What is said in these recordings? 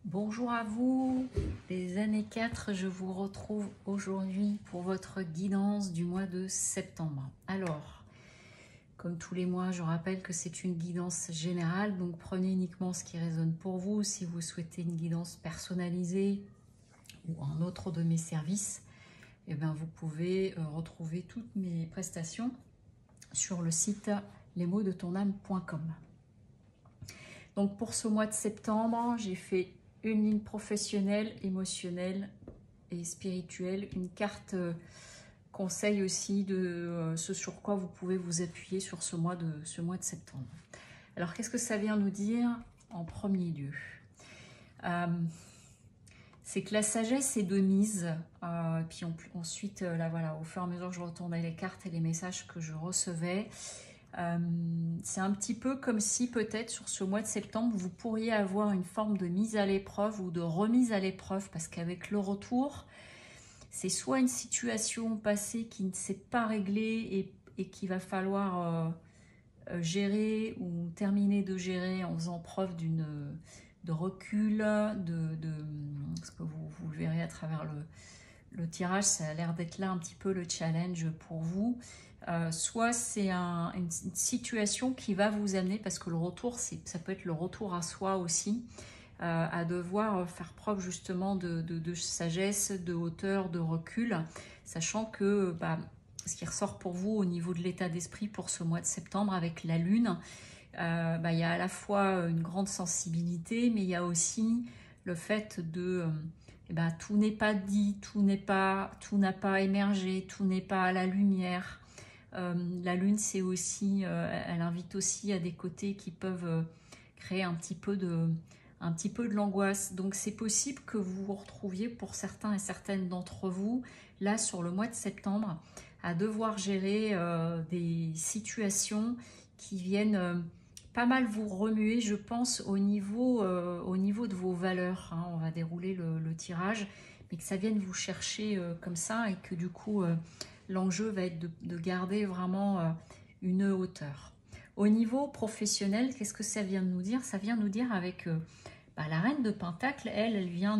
Bonjour à vous, les années 4, je vous retrouve aujourd'hui pour votre guidance du mois de septembre. Alors, comme tous les mois, je rappelle que c'est une guidance générale, donc prenez uniquement ce qui résonne pour vous. Si vous souhaitez une guidance personnalisée ou un autre de mes services, eh bien, vous pouvez retrouver toutes mes prestations sur le site lesmotsdetonâme.com. Donc pour ce mois de septembre, j'ai fait une ligne professionnelle, émotionnelle et spirituelle, une carte conseil aussi de ce sur quoi vous pouvez vous appuyer sur ce mois de septembre. Alors qu'est-ce que ça vient nous dire en premier lieu? C'est que la sagesse est de mise, puis ensuite, là voilà, au fur et à mesure que je retournais les cartes et les messages que je recevais, c'est un petit peu comme si peut-être sur ce mois de septembre, vous pourriez avoir une forme de mise à l'épreuve ou de remise à l'épreuve, parce qu'avec le retour, c'est soit une situation passée qui ne s'est pas réglée et qu'il va falloir gérer ou terminer de gérer en faisant preuve de recul, parce que vous le verrez à travers le tirage, ça a l'air d'être là un petit peu le challenge pour vous. Soit c'est une situation qui va vous amener, parce que le retour, ça peut être le retour à soi aussi, à devoir faire preuve justement de sagesse, de hauteur, de recul, sachant que ce qui ressort pour vous au niveau de l'état d'esprit pour ce mois de septembre avec la lune, il y a à la fois une grande sensibilité, mais il y a aussi le fait de tout n'est pas dit, tout n'a pas émergé, tout n'est pas à la lumière. La lune, c'est aussi, elle invite aussi à des côtés qui peuvent créer un petit peu de l'angoisse. Donc c'est possible que vous vous retrouviez, pour certains et certaines d'entre vous, là sur le mois de septembre, à devoir gérer des situations qui viennent pas mal vous remuer, je pense, au niveau de vos valeurs. Hein. On va dérouler le tirage, mais que ça vienne vous chercher comme ça, et que du coup, l'enjeu va être de garder vraiment une hauteur. Au niveau professionnel, qu'est-ce que ça vient de nous dire? Ça vient nous dire avec la reine de Pentacle, elle vient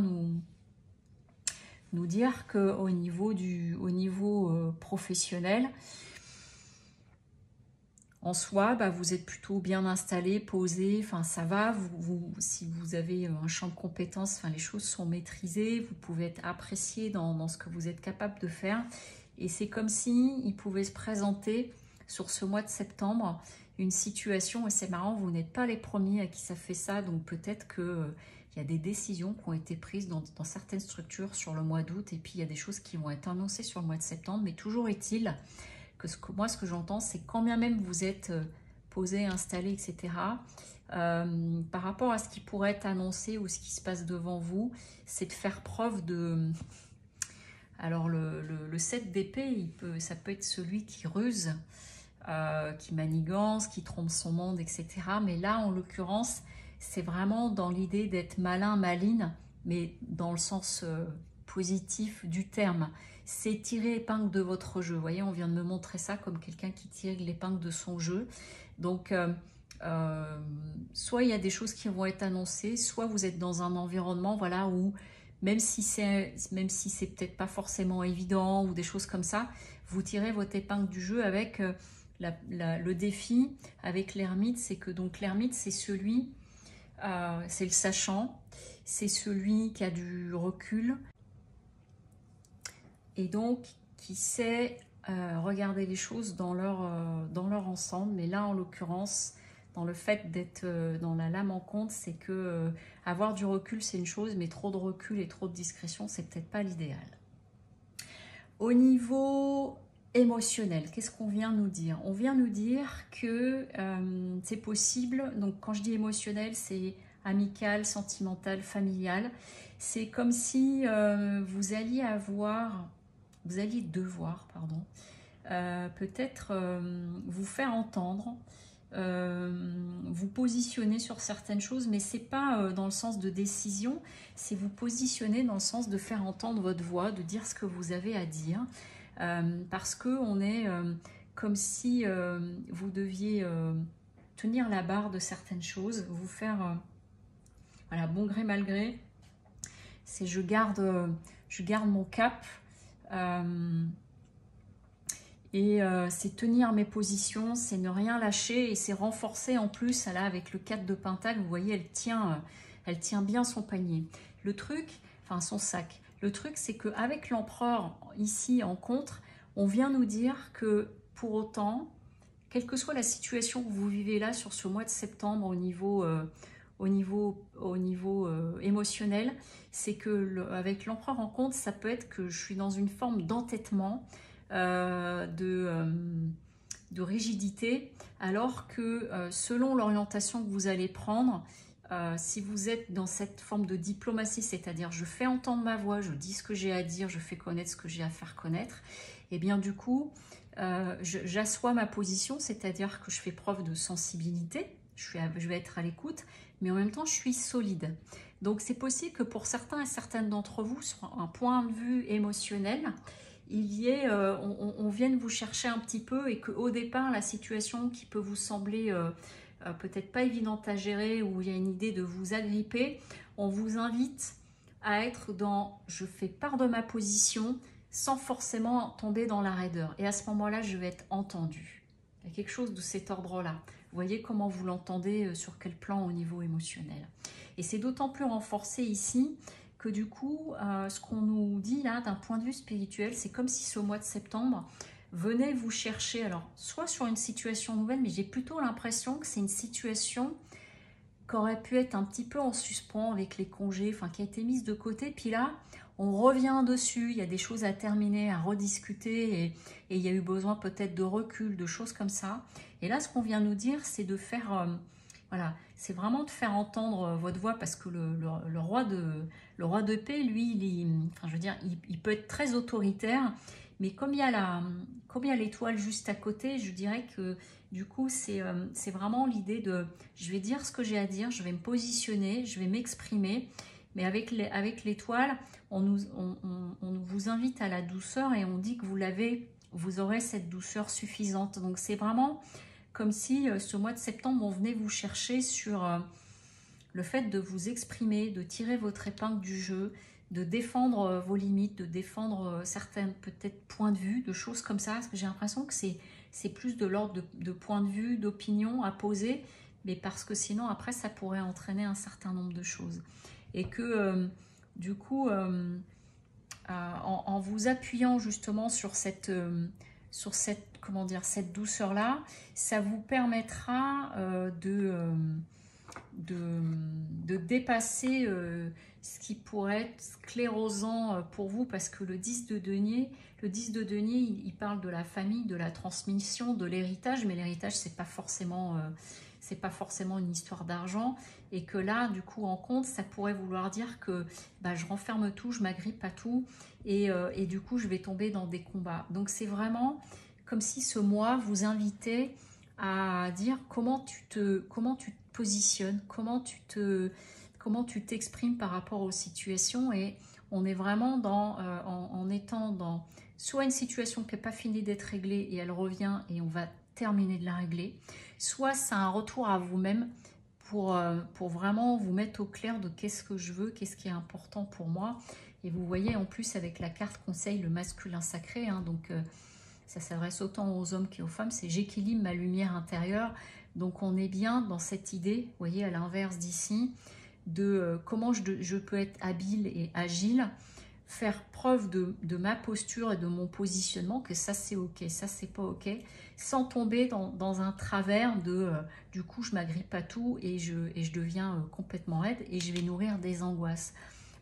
nous dire qu'au niveau, professionnel, en soi, vous êtes plutôt bien installé, posé, enfin ça va, si vous avez un champ de compétences, les choses sont maîtrisées, vous pouvez être apprécié dans ce que vous êtes capable de faire. Et c'est comme si il pouvait se présenter sur ce mois de septembre une situation, et c'est marrant, vous n'êtes pas les premiers à qui ça fait ça, donc peut-être que il y a des décisions qui ont été prises dans certaines structures sur le mois d'août, et puis il y a des choses qui vont être annoncées sur le mois de septembre, mais toujours est-il que moi, ce que j'entends, c'est quand bien même vous êtes posé, installé, etc., par rapport à ce qui pourrait être annoncé ou ce qui se passe devant vous, c'est de faire preuve de... Alors, le 7 d'épée, ça peut être celui qui ruse, qui manigance, qui trompe son monde, etc. Mais là, en l'occurrence, c'est vraiment dans l'idée d'être malin, maline, mais dans le sens positif du terme. C'est tirer épingle de votre jeu. Vous voyez, on vient de me montrer ça comme quelqu'un qui tire l'épingle de son jeu. Donc, soit il y a des choses qui vont être annoncées, soit vous êtes dans un environnement, voilà, où même si c'est peut-être pas forcément évident ou des choses comme ça, vous tirez votre épingle du jeu avec le défi avec l'ermite. C'est que donc l'ermite, c'est celui, c'est le sachant, c'est celui qui a du recul et donc qui sait regarder les choses dans leur ensemble. Mais là, en l'occurrence, dans le fait d'être dans la lame en compte, c'est que avoir du recul, c'est une chose, mais trop de recul et trop de discrétion, c'est peut-être pas l'idéal. Au niveau émotionnel, qu'est-ce qu'on vient nous dire? On vient nous dire que c'est possible, donc quand je dis émotionnel, c'est amical, sentimental, familial. C'est comme si vous alliez devoir, pardon, peut-être vous faire entendre, vous positionner sur certaines choses, mais c'est pas dans le sens de décision, c'est vous positionner dans le sens de faire entendre votre voix, de dire ce que vous avez à dire, parce que on est comme si vous deviez tenir la barre de certaines choses, vous faire voilà, bon gré mal gré, c'est je garde mon cap. C'est tenir mes positions, c'est ne rien lâcher et c'est renforcer en plus, là avec le 4 de Pentacle, vous voyez, elle tient bien son panier. Le truc, enfin son sac, le truc c'est qu'avec l'empereur ici en contre, on vient nous dire que pour autant, quelle que soit la situation que vous vivez là sur ce mois de septembre au niveau émotionnel, c'est que avec l'empereur en compte, ça peut être que je suis dans une forme d'entêtement, de rigidité, alors que selon l'orientation que vous allez prendre, si vous êtes dans cette forme de diplomatie, c'est-à-dire je fais entendre ma voix, je dis ce que j'ai à dire, je fais connaître ce que j'ai à faire connaître, et bien du coup, j'assois ma position, c'est-à-dire que je fais preuve de sensibilité, je vais être à l'écoute, mais en même temps je suis solide. Donc c'est possible que pour certains et certaines d'entre vous, sur un point de vue émotionnel, on vienne vous chercher un petit peu et qu'au départ, la situation qui peut vous sembler peut-être pas évidente à gérer, où il y a une idée de vous agripper, on vous invite à être dans « je fais part de ma position » sans forcément tomber dans la raideur. Et à ce moment-là, je vais être entendu. Il y a quelque chose de cet ordre-là. Vous voyez comment vous l'entendez, sur quel plan au niveau émotionnel. Et c'est d'autant plus renforcé ici que du coup, ce qu'on nous dit là, d'un point de vue spirituel, c'est comme si ce mois de septembre venait vous chercher, alors soit sur une situation nouvelle, mais j'ai plutôt l'impression que c'est une situation qui aurait pu être un petit peu en suspens avec les congés, enfin qui a été mise de côté, puis là, on revient dessus, il y a des choses à terminer, à rediscuter, et il y a eu besoin peut-être de recul, de choses comme ça. Et là, ce qu'on vient nous dire, c'est de faire... voilà, c'est vraiment de faire entendre votre voix, parce que le roi de paix, lui, enfin, je veux dire, il peut être très autoritaire, mais comme il y a l'étoile juste à côté, je dirais que du coup, c'est vraiment l'idée de, je vais dire ce que j'ai à dire, je vais me positionner, je vais m'exprimer, mais avec l'étoile, on vous invite à la douceur et on dit que vous aurez cette douceur suffisante. Donc c'est vraiment comme si ce mois de septembre, on venait vous chercher sur le fait de vous exprimer, de tirer votre épingle du jeu, de défendre vos limites, de défendre certains peut-être points de vue, de choses comme ça. Parce que j'ai l'impression que c'est plus de l'ordre de points de vue, d'opinion à poser, mais parce que sinon, après, ça pourrait entraîner un certain nombre de choses. Et que, du coup, en vous appuyant justement sur cette comment dire, cette douceur-là, ça vous permettra de dépasser ce qui pourrait être sclérosant pour vous, parce que le 10 de denier, il parle de la famille, de la transmission, de l'héritage, mais l'héritage, c'est pas forcément une histoire d'argent, et que là, du coup, en compte, ça pourrait vouloir dire que je renferme tout, je m'agrippe à tout, et du coup, je vais tomber dans des combats. Donc, c'est vraiment comme si ce mois vous invitait à dire comment tu te positionnes, comment tu t'exprimes par rapport aux situations, et on est vraiment en étant dans soit une situation qui n'est pas finie d'être réglée et elle revient et on va terminer de la régler, soit c'est un retour à vous-même pour vraiment vous mettre au clair de qu'est-ce que je veux, qu'est-ce qui est important pour moi. Et vous voyez en plus avec la carte conseil le masculin sacré, hein, donc ça s'adresse autant aux hommes qu'aux femmes, c'est j'équilibre ma lumière intérieure. Donc on est bien dans cette idée, vous voyez à l'inverse d'ici, de comment je peux être habile et agile, faire preuve de ma posture et de mon positionnement, que ça c'est ok, ça c'est pas ok, sans tomber dans un travers de du coup je m'agrippe à tout et je deviens complètement raide et je vais nourrir des angoisses.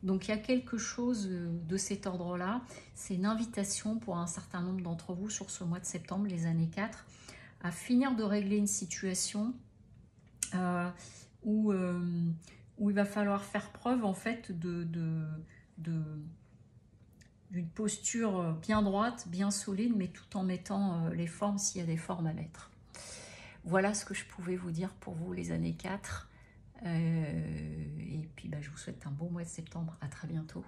Donc il y a quelque chose de cet ordre-là, c'est une invitation pour un certain nombre d'entre vous sur ce mois de septembre, les années 4, à finir de régler une situation où il va falloir faire preuve en fait d'une posture bien droite, bien solide, mais tout en mettant les formes s'il y a des formes à mettre. Voilà ce que je pouvais vous dire pour vous les années 4. Et puis je vous souhaite un bon mois de septembre. À très bientôt.